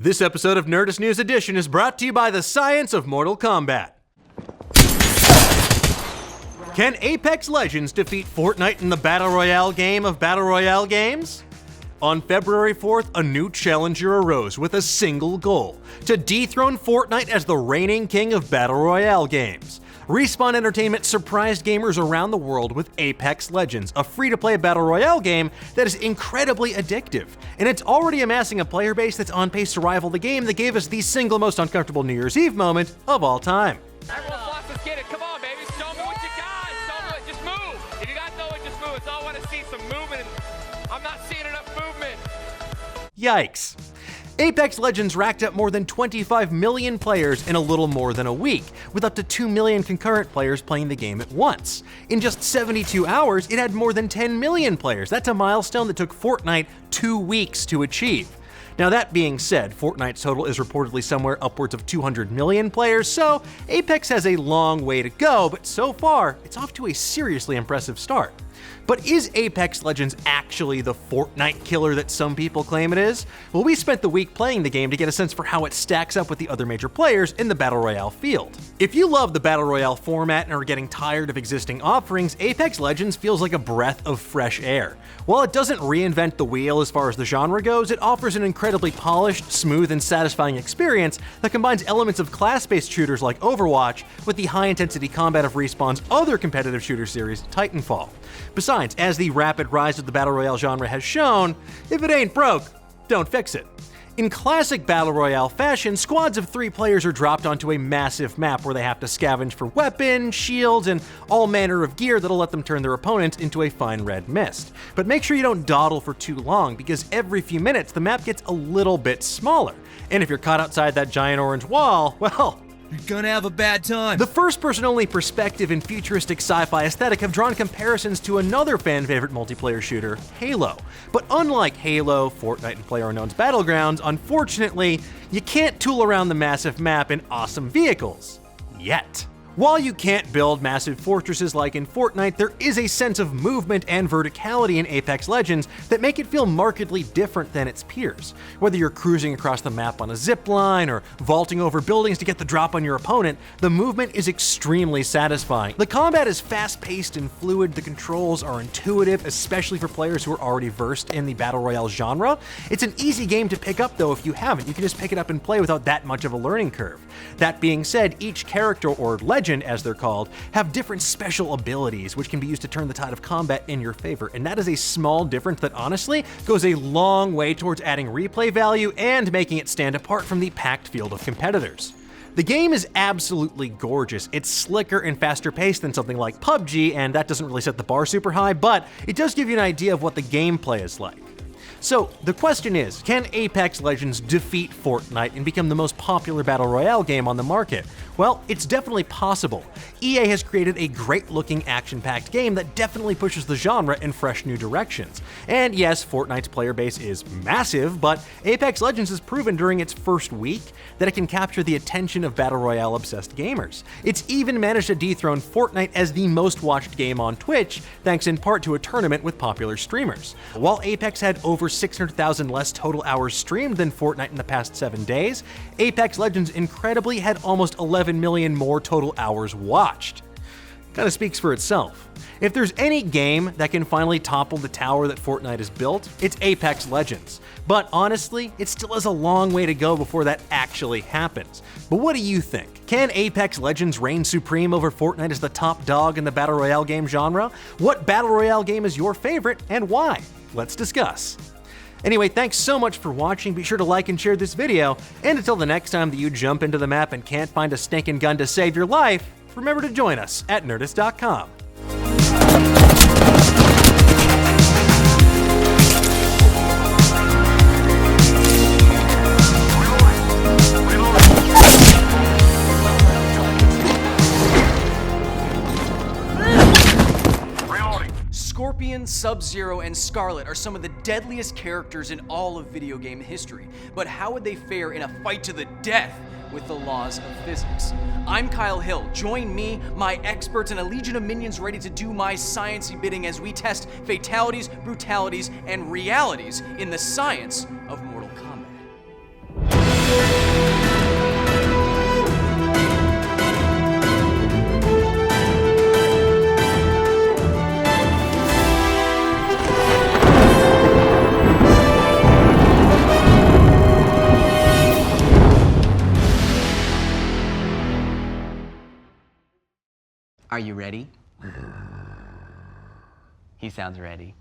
This episode of Nerdist News Edition is brought to you by the science of Mortal Kombat. Can Apex Legends defeat Fortnite in the Battle Royale game of Battle Royale games? On February 4th, a new challenger arose with a single goal: to dethrone Fortnite as the reigning king of Battle Royale games. Respawn Entertainment surprised gamers around the world with Apex Legends, a free-to-play Battle Royale game that is incredibly addictive, and it's already amassing a player base that's on pace to rival the game that gave us the single most uncomfortable New Year's Eve moment of all time. Everyone wants to get it. Come on, baby. Show me what you got. Show me. Just move. If you got to know it, just move. It's all I want to see, some movement. I'm not seeing enough movement. Yikes. Apex Legends racked up more than 25 million players in a little more than a week, with up to 2 million concurrent players playing the game at once. In just 72 hours, it had more than 10 million players. That's a milestone that took Fortnite 2 weeks to achieve. Now that being said, Fortnite's total is reportedly somewhere upwards of 200 million players, so Apex has a long way to go, but so far, it's off to a seriously impressive start. But is Apex Legends actually the Fortnite killer that some people claim it is? Well, we spent the week playing the game to get a sense for how it stacks up with the other major players in the Battle Royale field. If you love the Battle Royale format and are getting tired of existing offerings, Apex Legends feels like a breath of fresh air. While it doesn't reinvent the wheel as far as the genre goes, it offers an incredibly polished, smooth, and satisfying experience that combines elements of class-based shooters like Overwatch with the high-intensity combat of Respawn's other competitive shooter series, Titanfall. Besides, as the rapid rise of the Battle Royale genre has shown, if it ain't broke, don't fix it. In classic Battle Royale fashion, squads of 3 players are dropped onto a massive map where they have to scavenge for weapons, shields, and all manner of gear that'll let them turn their opponents into a fine red mist. But make sure you don't dawdle for too long, because every few minutes the map gets a little bit smaller. And if you're caught outside that giant orange wall, well, you're gonna have a bad time. The first-person-only perspective and futuristic sci-fi aesthetic have drawn comparisons to another fan-favorite multiplayer shooter, Halo. But unlike Halo, Fortnite, and PlayerUnknown's Battlegrounds, unfortunately, you can't tool around the massive map in awesome vehicles. Yet. While you can't build massive fortresses like in Fortnite, there is a sense of movement and verticality in Apex Legends that make it feel markedly different than its peers. Whether you're cruising across the map on a zip line or vaulting over buildings to get the drop on your opponent, the movement is extremely satisfying. The combat is fast-paced and fluid, the controls are intuitive, especially for players who are already versed in the Battle Royale genre. It's an easy game to pick up though if you haven't. You can just pick it up and play without that much of a learning curve. That being said, each character, or legend as they're called, have different special abilities which can be used to turn the tide of combat in your favor, and that is a small difference that honestly goes a long way towards adding replay value and making it stand apart from the packed field of competitors. The game is absolutely gorgeous. It's slicker and faster paced than something like PUBG, and that doesn't really set the bar super high, but it does give you an idea of what the gameplay is like. So, the question is, can Apex Legends defeat Fortnite and become the most popular Battle Royale game on the market? Well, it's definitely possible. EA has created a great-looking, action-packed game that definitely pushes the genre in fresh new directions. And yes, Fortnite's player base is massive, but Apex Legends has proven during its first week that it can capture the attention of Battle Royale-obsessed gamers. It's even managed to dethrone Fortnite as the most-watched game on Twitch, thanks in part to a tournament with popular streamers. While Apex had over 600,000 less total hours streamed than Fortnite in the past 7 days, Apex Legends incredibly had almost 11 million more total hours watched. Kinda speaks for itself. If there's any game that can finally topple the tower that Fortnite has built, it's Apex Legends. But honestly, it still has a long way to go before that actually happens. But what do you think? Can Apex Legends reign supreme over Fortnite as the top dog in the Battle Royale game genre? What Battle Royale game is your favorite and why? Let's discuss. Anyway, thanks so much for watching. Be sure to like and share this video. And until the next time that you jump into the map and can't find a stinking gun to save your life, remember to join us at Nerdist.com. Scorpion, Sub-Zero, and Scarlet are some of the deadliest characters in all of video game history, but how would they fare in a fight to the death with the laws of physics? I'm Kyle Hill. Join me, my experts, and a legion of minions ready to do my sciencey bidding as we test fatalities, brutalities, and realities in the science of Mortal Kombat. Are you ready? He sounds ready.